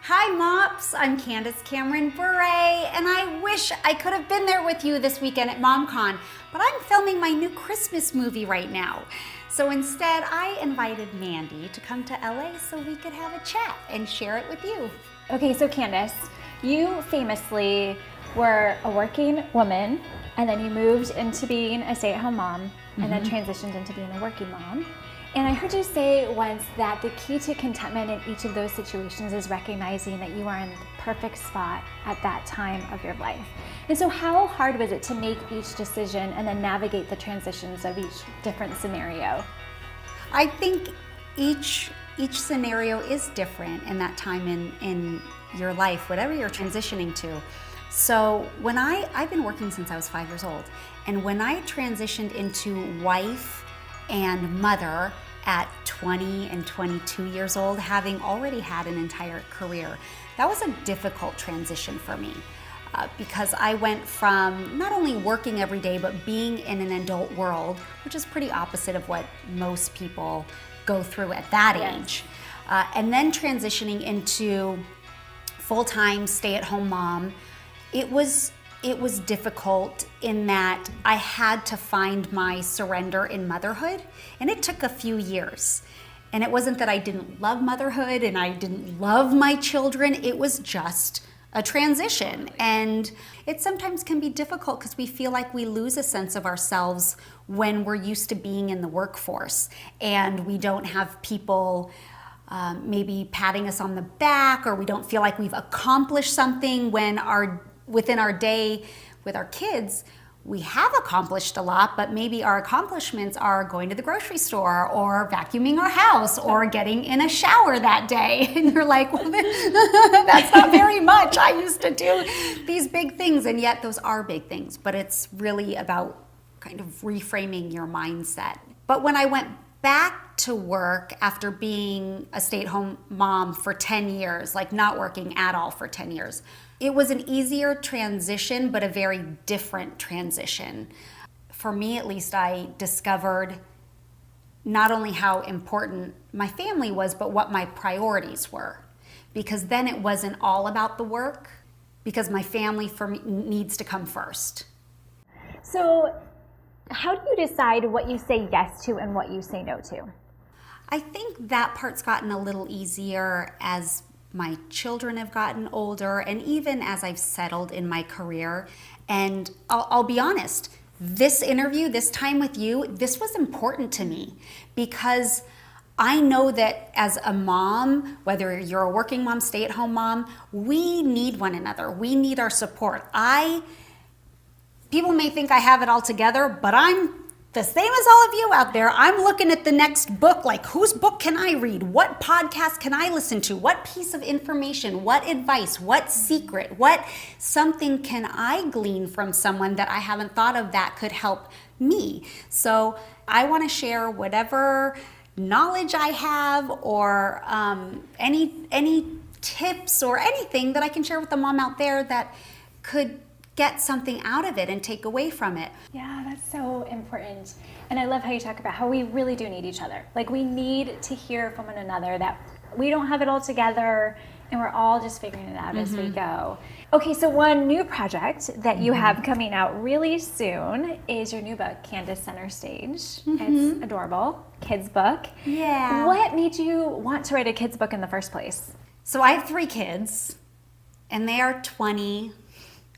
Hi Mops, I'm Candace Cameron Bure, and I wish I could have been there with you this weekend at MOMcon, but I'm filming my new Christmas movie right now. So instead, I invited Mandy to come to LA so we could have a chat and share it with you. Okay, so Candace, you famously were a working woman, and then you moved into being a stay-at-home mom, and then transitioned into being a working mom. And I heard you say once that the key to contentment in each of those situations is recognizing that you are in the perfect spot at that time of your life. And so how hard was it to make each decision and then navigate the transitions of each different scenario? I think each scenario is different in that time in your life, whatever you're transitioning to. So when I've been working since I was 5 years old, and when I transitioned into wife and mother at 20 and 22 years old, having already had an entire career, that was a difficult transition for me because I went from not only working every day, but being in an adult world, which is pretty opposite of what most people go through at that age, and then transitioning into full-time stay-at-home mom. It was difficult in that I had to find my surrender in motherhood, and it took a few years. And it wasn't that I didn't love motherhood and I didn't love my children, it was just a transition. And it sometimes can be difficult because we feel like we lose a sense of ourselves when we're used to being in the workforce and we don't have people maybe patting us on the back, or we don't feel like we've accomplished something when within our day with our kids, we have accomplished a lot, but maybe our accomplishments are going to the grocery store or vacuuming our house or getting in a shower that day. And you're like, well, that's not very much. I used to do these big things, and yet those are big things. But it's really about kind of reframing your mindset. But when I went back to work after being a stay-at-home mom for 10 years, like not working at all for 10 years, it was an easier transition, but a very different transition. For me, at least, I discovered not only how important my family was, but what my priorities were. Because then it wasn't all about the work, because my family for me needs to come first. So how do you decide what you say yes to and what you say no to? I think that part's gotten a little easier as my children have gotten older, and even as I've settled in my career. And I'll be honest, this interview, this time with you, this was important to me because I know that as a mom, whether you're a working mom, stay-at-home mom, we need one another. We need our support. People may think I have it all together, but I'm the same as all of you out there. I'm looking at the next book, like whose book can I read? What podcast can I listen to? What piece of information, what advice, what secret, what something can I glean from someone that I haven't thought of that could help me? So I want to share whatever knowledge I have, or any tips or anything that I can share with the mom out there that could get something out of it and take away from it. Yeah, that's so important. And I love how you talk about how we really do need each other. Like, we need to hear from one another that we don't have it all together and we're all just figuring it out as we go. Okay, so one new project that you have coming out really soon is your new book, Candace Center Stage. It's adorable, kids book. Yeah. What made you want to write a kids book in the first place? So I have 3 kids, and they are 20,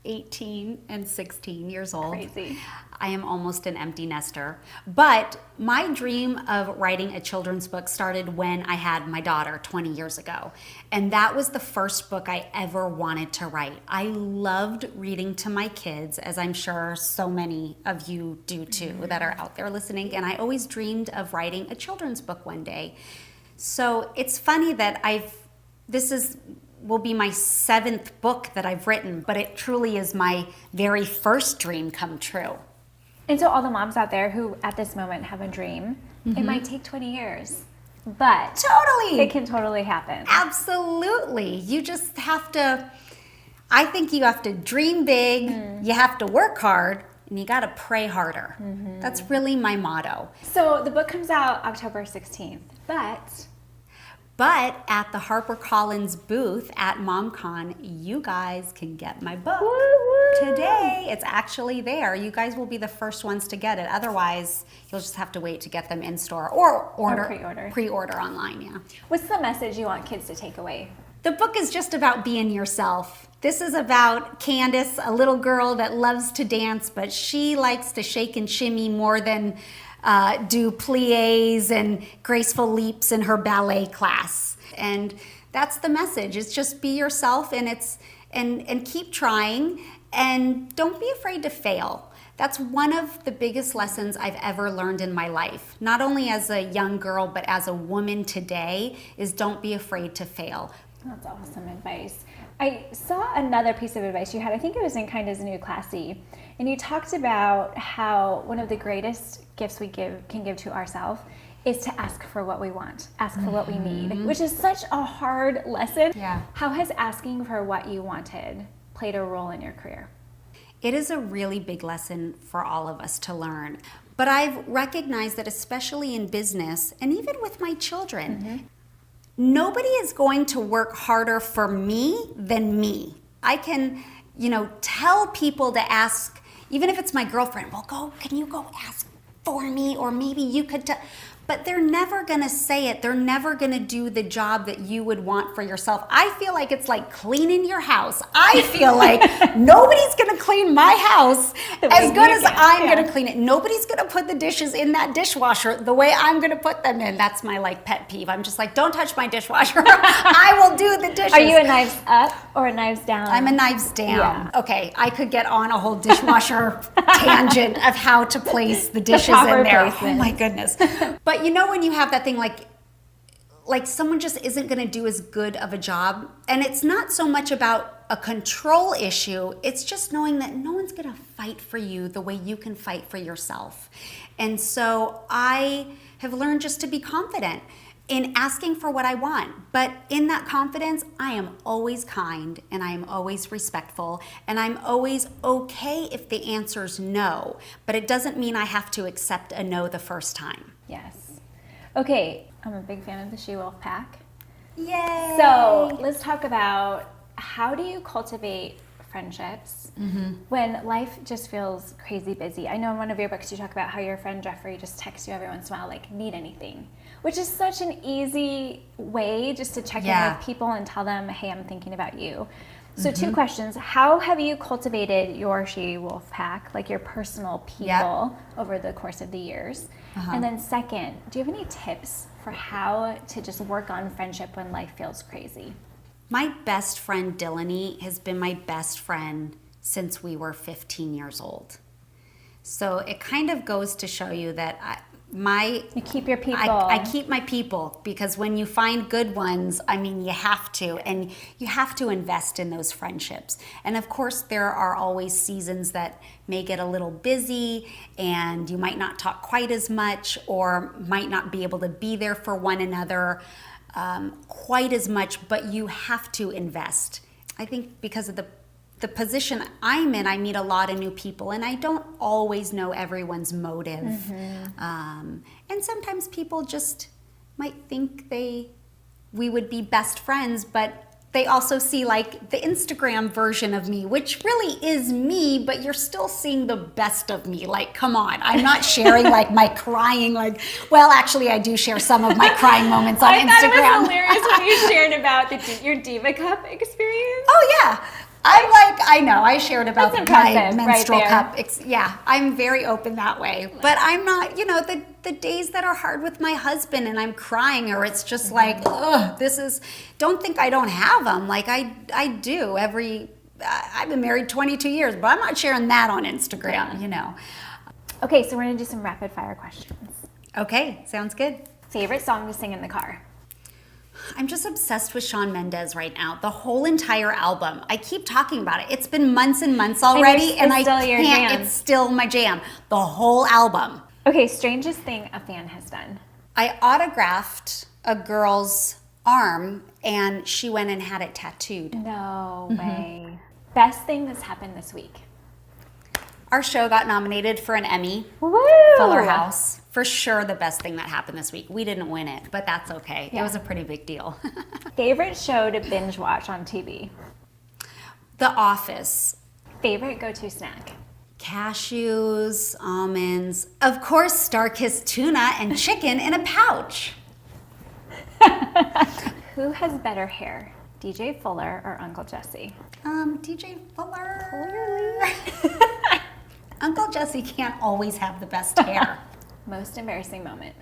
18, and 16 years old. Crazy. I am almost an empty nester. But my dream of writing a children's book started when I had my daughter 20 years ago. And that was the first book I ever wanted to write. I loved reading to my kids, as I'm sure so many of you do too that are out there listening. And I always dreamed of writing a children's book one day. So it's funny that this will be my 7th book that I've written, but it truly is my very first dream come true. And so all the moms out there who at this moment have a dream, it might take 20 years, but Totally. it can totally happen. Absolutely. You just have to, I think you have to dream big, you have to work hard, and you got to pray harder. That's really my motto. So the book comes out October 16th, but But at the HarperCollins booth at MOMcon, you guys can get my book today. It's actually there. You guys will be the first ones to get it. Otherwise, you'll just have to wait to get them in store or pre-order online. Yeah. What's the message you want kids to take away? The book is just about being yourself. This is about Candace, a little girl that loves to dance, but she likes to shake and shimmy more than do plies and graceful leaps in her ballet class. And that's the message. It's just be yourself, and and keep trying, and don't be afraid to fail. That's one of the biggest lessons I've ever learned in my life, not only as a young girl, but as a woman today, is don't be afraid to fail. That's awesome advice. I saw another piece of advice you had, I think it was in Kind as New Classy, and you talked about how one of the greatest gifts we can give to ourselves is to ask for what we want, ask for what we need, which is such a hard lesson. Yeah. How has asking for what you wanted played a role in your career? It is a really big lesson for all of us to learn. But I've recognized that, especially in business and even with my children, nobody is going to work harder for me than me. I can, tell people to ask, even if it's my girlfriend, well, can you go ask for me? Or maybe you could, but they're never gonna say it. They're never gonna do the job that you would want for yourself. I feel like it's like cleaning your house. I feel like nobody's gonna clean my house as good as I'm gonna clean it. Nobody's gonna put the dishes in that dishwasher the way I'm gonna put them in. That's my pet peeve. I'm just like, don't touch my dishwasher. I will do the dishes. Are you a knives up or a knives down? I'm a knives down. Yeah. Okay, I could get on a whole dishwasher tangent of how to place the dishes in there. Placement. Oh my goodness. But when you have that thing like someone just isn't going to do as good of a job, and it's not so much about a control issue, it's just knowing that no one's going to fight for you the way you can fight for yourself. And so I have learned just to be confident in asking for what I want. But in that confidence, I am always kind, and I am always respectful, and I'm always okay if the answer's no. But it doesn't mean I have to accept a no the first time. Yes. Okay, I'm a big fan of the She Wolf Pack. Yay! So let's talk about, how do you cultivate friendships when life just feels crazy busy? I know in one of your books you talk about how your friend Jeffrey just texts you every once in a while, need anything, which is such an easy way just to check in with people and tell them, hey, I'm thinking about you. So 2 questions. How have you cultivated your She Wolf Pack, your personal people, over the course of the years? And then second, do you have any tips for how to just work on friendship when life feels crazy? My best friend Dillany has been my best friend since we were 15 years old. So it kind of goes to show you that you keep your people. I keep my people, because when you find good ones, you have to, and you have to invest in those friendships. And of course, there are always seasons that may get a little busy, and you might not talk quite as much, or might not be able to be there for one another quite as much, but you have to invest. I think because of the position I'm in, I meet a lot of new people, and I don't always know everyone's motive. And sometimes people just might think we would be best friends, but they also see the Instagram version of me, which really is me, but you're still seeing the best of me. Come on, I'm not sharing my crying, well, actually I do share some of my crying moments on Instagram. I thought it was hilarious when you shared about your Diva Cup experience. Oh yeah. I know, I shared about my menstrual right cup. I'm very open that way. But I'm not, the days that are hard with my husband and I'm crying, or it's just don't think I don't have them. I do I've been married 22 years, but I'm not sharing that on Instagram, Okay, so we're gonna do some rapid fire questions. Okay, sounds good. Favorite song to sing in the car? I'm just obsessed with Shawn Mendes right now. The whole entire album. I keep talking about it. It's been months and months already, and I can't. It's still my jam. The whole album. Okay, strangest thing a fan has done. I autographed a girl's arm, and she went and had it tattooed. No way. Best thing that's happened this week? Our show got nominated for an Emmy. Woo! Fuller House. For sure the best thing that happened this week. We didn't win it, but that's okay. Yeah. It was a pretty big deal. Favorite show to binge watch on TV? The Office. Favorite go-to snack? Cashews, almonds, of course Star-Kissed tuna and chicken in a pouch. Who has better hair, DJ Fuller or Uncle Jesse? DJ Fuller. Uncle Jesse can't always have the best hair. Most embarrassing moment?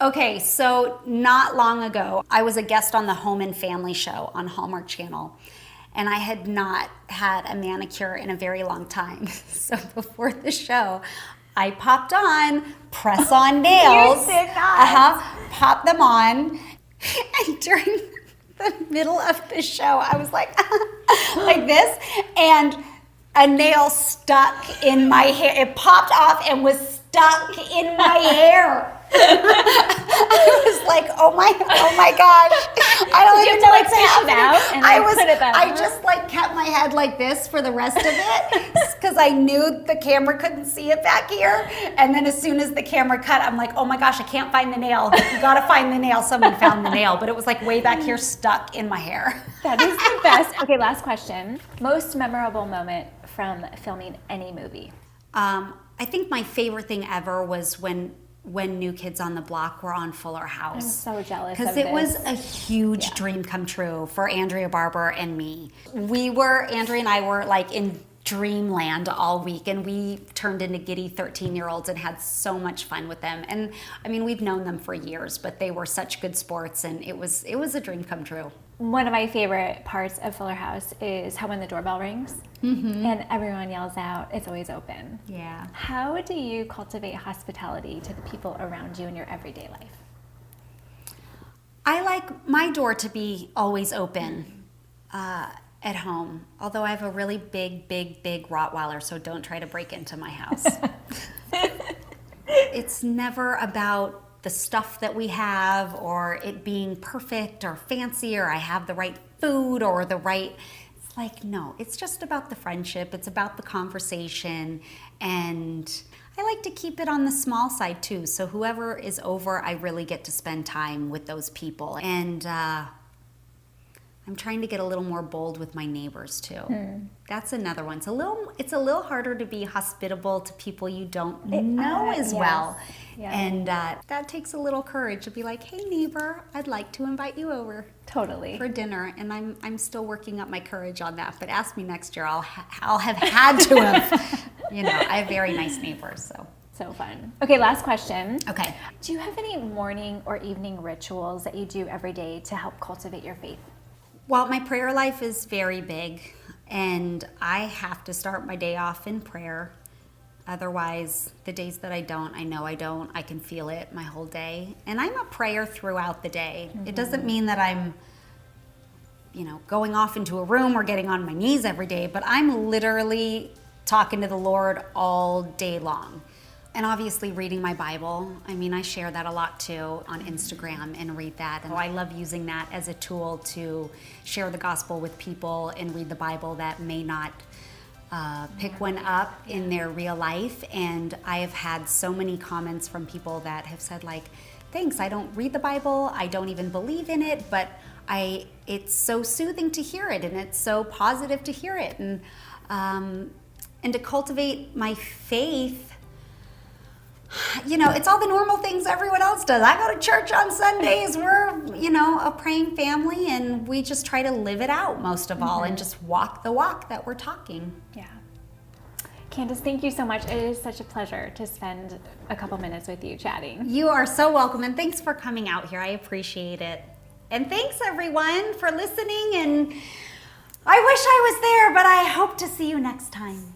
Okay, so not long ago, I was a guest on the Home and Family show on Hallmark Channel, and I had not had a manicure in a very long time. So before the show, I popped on press-on nails. You did not. Popped them on, and during the middle of the show, I was like, like this, and a nail stuck in my hair. It popped off and was stuck in my hair. I was like, oh my gosh. I don't even know what's happening. I just like kept my head like this for the rest of it because I knew the camera couldn't see it back here. And then as soon as the camera cut, I'm like, oh my gosh, I can't find the nail. You gotta find the nail. Someone found the nail, but it was like way back here stuck in my hair. That is the best. Okay, last question. Most memorable moment from filming any movie? I think my favorite thing ever was when New Kids on the Block were on Fuller House. I'm so jealous because it was a huge dream come true for Andrea Barber and me. Andrea and I were like in dreamland all week, and we turned into giddy 13-year-olds and had so much fun with them. And I mean, we've known them for years, but they were such good sports, and it was a dream come true. One of my favorite parts of Fuller House is how when the doorbell rings and everyone yells out, it's always open. Yeah. How do you cultivate hospitality to the people around you in your everyday life? I like my door to be always open at home, although I have a really big Rottweiler, so don't try to break into my house. It's never about the stuff that we have or it being perfect or fancy or I have the right food or it's like, no, it's just about the friendship. It's about the conversation. And I like to keep it on the small side too. So whoever is over, I really get to spend time with those people. And I'm trying to get a little more bold with my neighbors too. That's another one. It's a little harder to be hospitable to people you don't know as well. Yeah. And that takes a little courage to be like, hey neighbor, I'd like to invite you over Totally. for dinner. And I'm still working up my courage on that. But ask me next year, I'll have had to have, I have very nice neighbors, So fun. Okay, last question. Okay. Do you have any morning or evening rituals that you do every day to help cultivate your faith? Well, my prayer life is very big, and I have to start my day off in prayer. Otherwise, the days that I don't, I can feel it my whole day. And I'm a prayer throughout the day. It doesn't mean that I'm, going off into a room or getting on my knees every day, but I'm literally talking to the Lord all day long. And obviously reading my Bible. I mean, I share that a lot too on Instagram and read that. And I love using that as a tool to share the gospel with people and read the Bible that may not pick one up in their real life. And I have had so many comments from people that have said like, thanks, I don't read the Bible, I don't even believe in it, but it's so soothing to hear it and it's so positive to hear it. And to cultivate my faith, it's all the normal things everyone else does. I go to church on Sundays. We're, a praying family, and we just try to live it out most of all and just walk the walk that we're talking. Yeah. Candace, thank you so much. It is such a pleasure to spend a couple minutes with you chatting. You are so welcome, and thanks for coming out here. I appreciate it. And thanks, everyone, for listening, and I wish I was there, but I hope to see you next time.